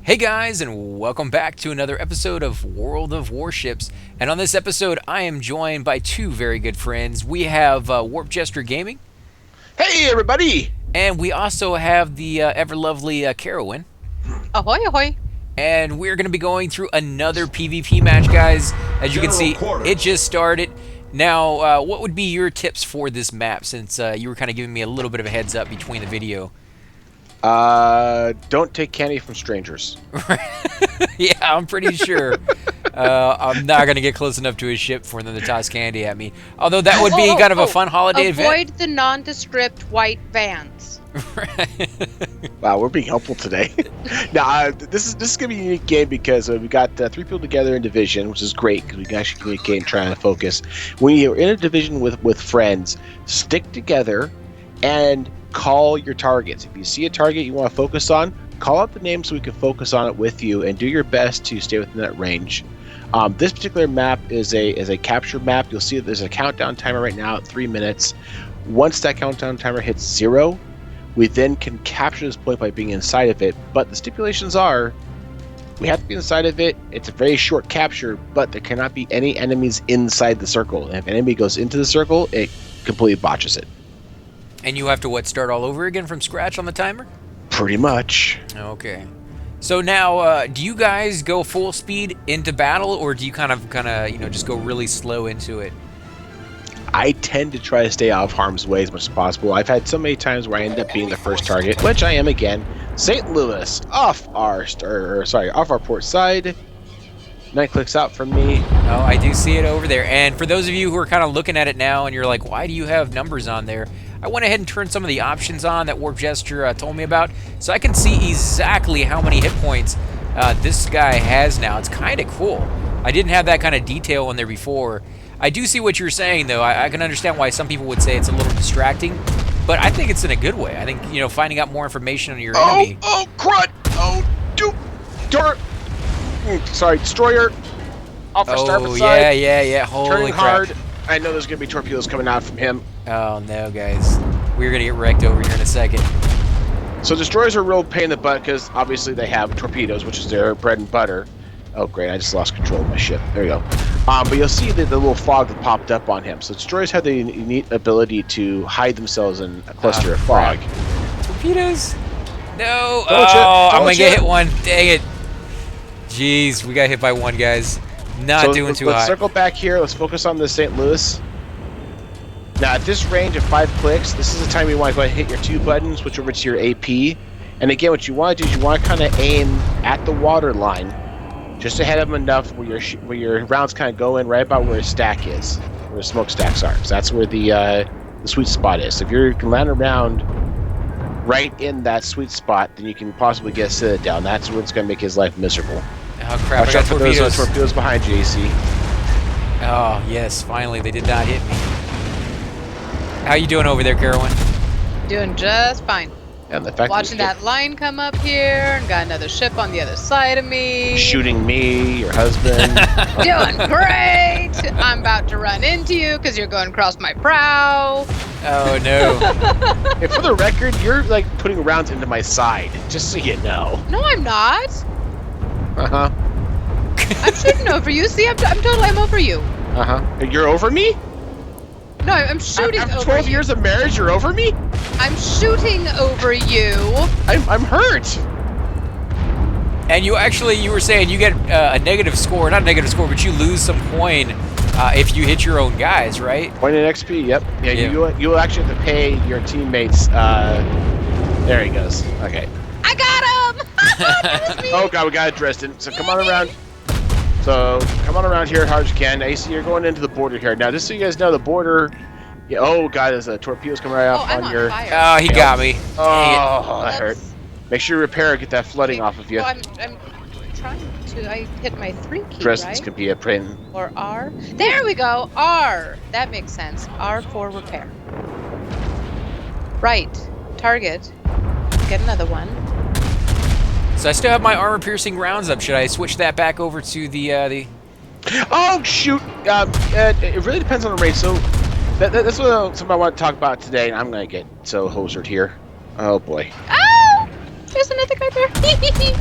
Hey guys, and welcome back to another episode of World of Warships. And on this episode, I am joined by two very good friends. We have Warp Jester Gaming, Hey, everybody! and we also have the ever lovely Carowin. Ahoy, ahoy. And we're going to be going through another PvP match, guys. As you can see, it just started. Now, what would be your tips for this map, since you were kind of giving me a little bit of a heads up between the video? Don't take candy from strangers. Yeah, I'm pretty sure. I'm not going to get close enough to his ship for them to toss candy at me. Although that would be kind of a fun holiday event. Avoid the nondescript white vans. Wow, we're being helpful today. Now, this is gonna be a unique game because we got 3 people together in division, which is great because we can actually communicate and try and focus. When you're in a division with friends, stick together and call your targets. If you see a target you want to focus on, call out the name so we can focus on it with you and do your best to stay within that range. This particular map is a capture map. You'll see that there's a countdown timer right now at 3 minutes. Once that countdown timer hits 0, we then can capture this point by being inside of it. But the stipulations are, we have to be inside of it. It's a very short capture, but there cannot be any enemies inside the circle. And if an enemy goes into the circle, it completely botches it. And you have to, start all over again from scratch on the timer? Pretty much. Okay. So now, do you guys go full speed into battle, or do you kind of, just go really slow into it? I tend to try to stay out of harm's way as much as possible. I've had so many times where I end up being the first target, which I am again. St. Louis, off our port side. 9 clicks out from me. Oh, I do see it over there. And for those of you who are kind of looking at it now and you're like, why do you have numbers on there? I went ahead and turned some of the options on that Warp Jester told me about, so I can see exactly how many hit points this guy has now. It's kind of cool. I didn't have that kind of detail on there before. I do see what you're saying, though. I can understand why some people would say it's a little distracting, but I think it's in a good way. I think, finding out more information on your enemy. Oh, crud! Destroyer. Off our starboard side. Yeah. Holy Turning crap. hard. I know there's going to be torpedoes coming out from him. Oh, no, guys. We're going to get wrecked over here in a second. So destroyers are a real pain in the butt because obviously they have torpedoes, which is their bread and butter. Oh, great. I just lost control of my ship. There we go. But you'll see the little fog that popped up on him. So destroyers have the unique ability to hide themselves in a cluster of fog. Torpedoes? No. Don't I'm going to get you? hit one. Dang it. Jeez, we got hit by one, guys. Not doing too hot. Let's circle back here. Let's focus on the St. Louis. Now, at this range of 5 clicks, this is the time you want to go ahead and hit your 2 buttons, switch over to your AP. And again, what you want to do is you want to kind of aim at the water line, just ahead of them enough where your rounds kind of go in right about where a stack is, where the smokestacks are. So that's where the sweet spot is. So if you can land around right in that sweet spot, then you can possibly get a citadel. That's what's going to make his life miserable. Oh, crap. Watch I got out for those torpedoes. torpedoes behind you, AC. Oh, yes. Finally, they did not hit me. How you doing over there, Carolyn? Doing just fine. And the fact Watching that line come up here, and got another ship on the other side of me. shooting me, your husband. Doing great. I'm about to run into you because you're going across my prow. Oh, no. Hey, for the record, you're like putting rounds into my side, just so you know. No, I'm not. Uh-huh. I'm shooting over you. See, I'm over you. Uh-huh. You're over me? No, I'm shooting After over 12 you. years of marriage, you're over me? I'm shooting over you. I'm hurt. And you were saying you get a negative score. Not a negative score, but you lose some coin if you hit your own guys, right? Point in XP, yep. Yeah, Yeah. you'll actually have to pay your teammates. There he goes. Okay. I got him! That was me. Oh, God, we got it, Dresden. So come on around. So come on around here as hard as you can. AC, you're going into the border here. Now, just so you guys know, the border... Yeah, oh, God, there's torpedoes coming right off I'm on your... fire. Oh, he got me. Oh, that hurt. That's- Make sure you repair and get that flooding off of you. Well, I'm trying to. I hit my 3 key, Dresden's right? can be a pain. Or R. There we go. R. That makes sense. R for repair. Right. Target. Get another one. So I still have my armor-piercing rounds up. Should I switch that back over to the... Oh, shoot! It really depends on the race. So that's something I want to talk about today, and I'm going to get so hosered here. Oh, boy. Oh! There's another guy there.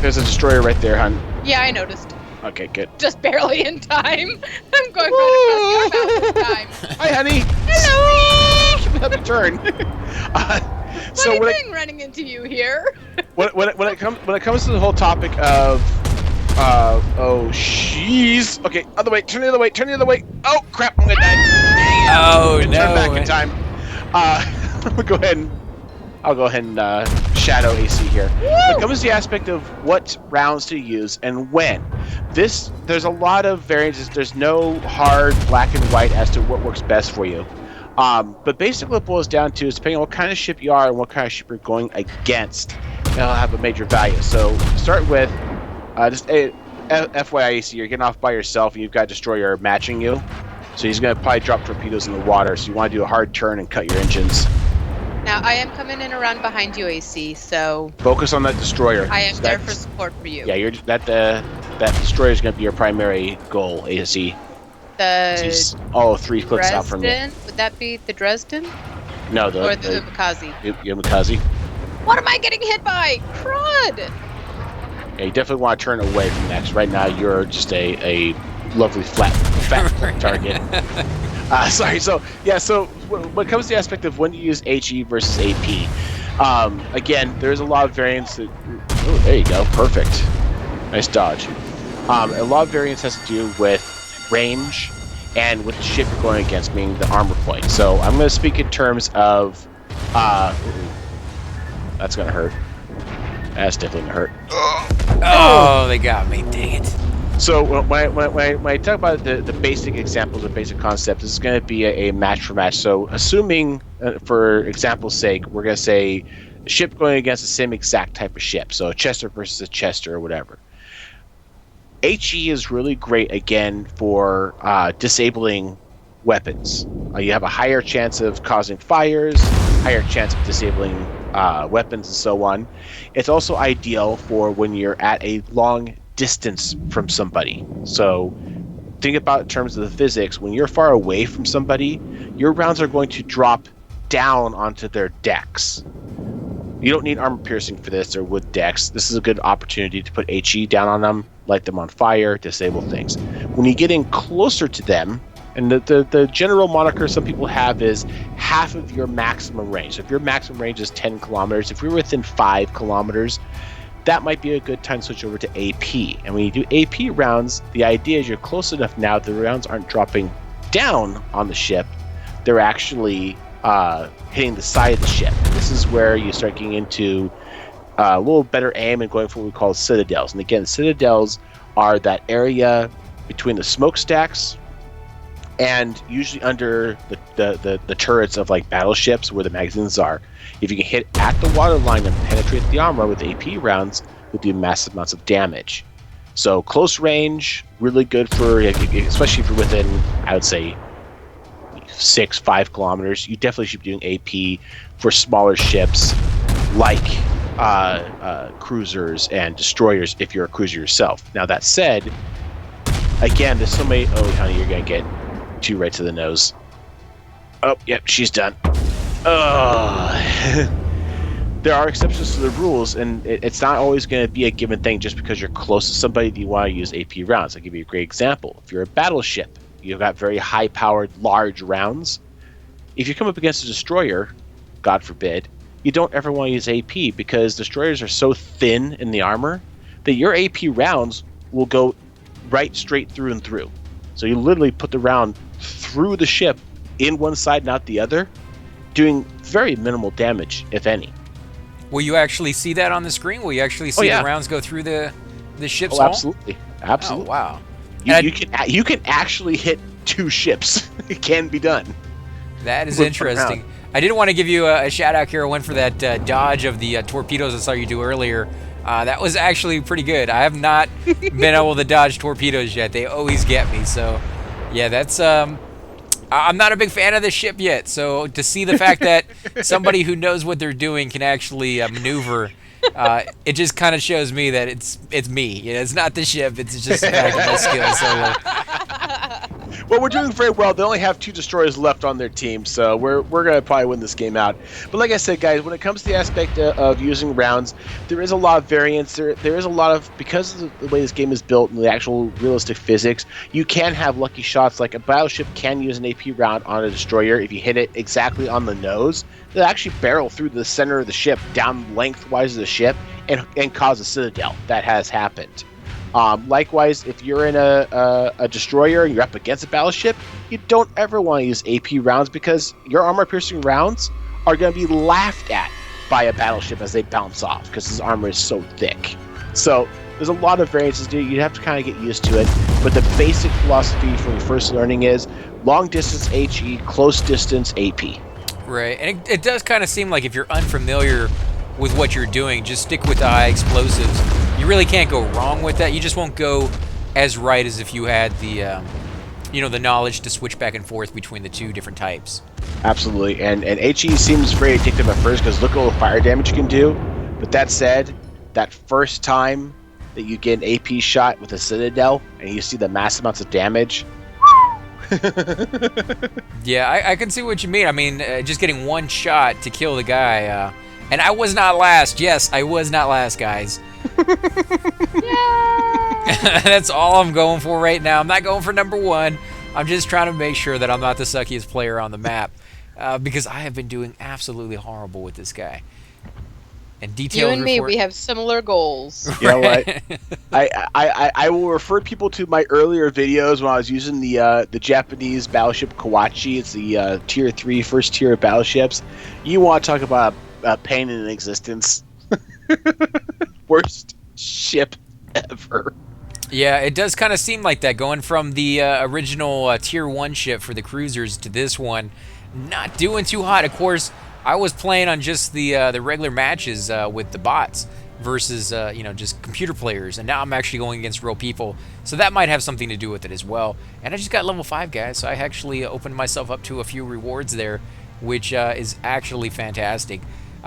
There's a destroyer right there, hon. Yeah, I noticed. Okay, good. Just barely in time. I'm going right across your mouth this time. Hi, honey. Hello! Let me turn. Funny thing running into you here. when it comes to the whole topic of oh jeez. Okay, other way. Turn the other way. Turn the other way. Oh crap! I'm gonna die. Oh no! Turn back in time. I'll go ahead and shadow AC here. When it comes to the aspect of what rounds to use and when, there's a lot of variances. There's no hard black and white as to what works best for you. But basically what it boils down to is depending on what kind of ship you are and what kind of ship you're going against, it'll have a major value. So start with just FYI AC, you're getting off by yourself and you've got a destroyer matching you. So he's going to probably drop torpedoes in the water, so you want to do a hard turn and cut your engines. Now, I am coming in around behind you, AC, so... Focus on that destroyer. I am there for support for you. Yeah, that destroyer is going to be your primary goal, AC. The 3 clicks out from you. Dresden? Would that be the Dresden? No, Or the Umikaze? Umikaze. What am I getting hit by? Crud! Yeah, you definitely want to turn away from that, 'cause right now you're just a lovely fat target. Sorry. So when it comes to the aspect of when you use HE versus AP, again, there's a lot of variance. Oh, there you go. Perfect. Nice dodge. A lot of variance has to do with range and with the ship you're going against, meaning the armor point. So I'm going to speak in terms of. That's going to hurt. That's definitely going to hurt. Oh, they got me. Dang it. So when I talk about the basic examples or basic concepts, this is going to be a match for match. So assuming, for example's sake, we're going to say a ship going against the same exact type of ship. So a Chester versus a Chester or whatever. HE is really great, again, for disabling weapons. You have a higher chance of causing fires, higher chance of disabling weapons, and so on. It's also ideal for when you're at a long distance from somebody. So think about in terms of the physics. When you're far away from somebody, your rounds are going to drop down onto their decks. You don't need armor piercing for this or wood decks. This is a good opportunity to put HE down on them, light them on fire, disable things. When you get in closer to them, and the general moniker some people have is half of your maximum range. So if your maximum range is 10 kilometers, if you're within 5 kilometers, that might be a good time to switch over to AP. And when you do AP rounds, the idea is you're close enough now that the rounds aren't dropping down on the ship. They're actually hitting the side of the ship. This is where you start getting into a little better aim and going for what we call citadels. And again, citadels are that area between the smokestacks and usually under the turrets of like battleships where the magazines are. If you can hit at the waterline and penetrate the armor with AP rounds, you'll do massive amounts of damage. So close range, really good for, especially if you're within, I would say, 5 kilometers. You definitely should be doing AP for smaller ships like cruisers and destroyers if you're a cruiser yourself. Now that said, again, there's so many. Oh, honey, you're gonna get 2 right to the nose. Oh, yep, she's done. There are exceptions to the rules, and it's not always going to be a given thing just because you're close to somebody that you want to use AP rounds. I'll give you a great example. If you're a battleship, you've got very high-powered, large rounds. If you come up against a destroyer, God forbid, you don't ever want to use AP because destroyers are so thin in the armor that your AP rounds will go right straight through and through. So you literally put the round through the ship in one side, not the other, doing very minimal damage, if any. Will you actually see that on the screen? Will you actually see the rounds go through the ship's hull? Absolutely. Absolutely. Oh, wow. You can actually hit 2 ships. It can be done. That is interesting. I didn't want to give you a shout out, Carol. Went for that dodge of the torpedoes I saw you do earlier. That was actually pretty good. I have not been able to dodge torpedoes yet. They always get me. So, yeah, that's... I'm not a big fan of this ship yet, so to see the fact that somebody who knows what they're doing can actually maneuver, it just kind of shows me that it's me. You know, it's not the ship; it's just the fact of my skill. So, Well, we're doing very well. They only have 2 destroyers left on their team, so we're gonna probably win this game out. But like I said, guys, when it comes to the aspect of using rounds, there is a lot of variance. There is a lot of, because of the way this game is built and the actual realistic physics, you can have lucky shots. Like a battleship can use an AP round on a destroyer if you hit it exactly on the nose. They'll actually barrel through the center of the ship, down lengthwise of the ship, and cause a citadel. That has happened. Likewise, if you're in a destroyer and you're up against a battleship, you don't ever want to use AP rounds because your armor-piercing rounds are going to be laughed at by a battleship as they bounce off because his armor is so thick. So there's a lot of variances, dude. You have to kind of get used to it. But the basic philosophy for your first learning is long distance HE, close distance AP. Right, and it does kind of seem like if you're unfamiliar with what you're doing, just stick with the high explosives. You really can't go wrong with that. You just won't go as right as if you had the, the knowledge to switch back and forth between the 2 different types. Absolutely, and HE seems very addictive at first because look at all the fire damage you can do. But that said, that first time that you get an AP shot with a Citadel and you see the mass amounts of damage. Yeah, I can see what you mean. I mean, just getting 1 shot to kill the guy. And I was not last. Yes, I was not last, guys. That's all I'm going for right now. I'm not going for number 1. I'm just trying to make sure that I'm not the suckiest player on the map. Because I have been doing absolutely horrible with this guy. And you and me, we have similar goals. You know what? I will refer people to my earlier videos when I was using the Japanese battleship Kawachi. It's the tier 3 first tier of battleships. You want to talk about a pain in existence? Worst ship ever. Yeah, it does kind of seem like that, going from the original tier 1 ship for the cruisers to this one. Not doing too hot. Of course, I was playing on just the regular matches with the bots versus just computer players, and now I'm actually going against real people, so that might have something to do with it as well. And I just got level 5, guys, so I actually opened myself up to a few rewards there, which is actually fantastic.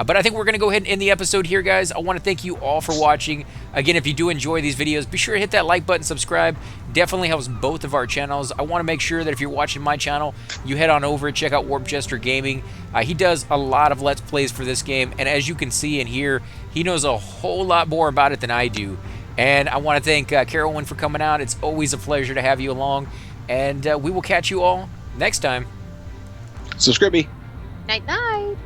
But I think we're going to go ahead and end the episode here, guys. I want to thank you all for watching. Again, if you do enjoy these videos, be sure to hit that like button, subscribe. Definitely helps both of our channels. I want to make sure that if you're watching my channel, you head on over and check out Warp Jester Gaming. He does a lot of Let's Plays for this game, and as you can see and hear, he knows a whole lot more about it than I do. And I want to thank Carolyn for coming out. It's always a pleasure to have you along, and we will catch you all next time. So, Scribby. Night-night.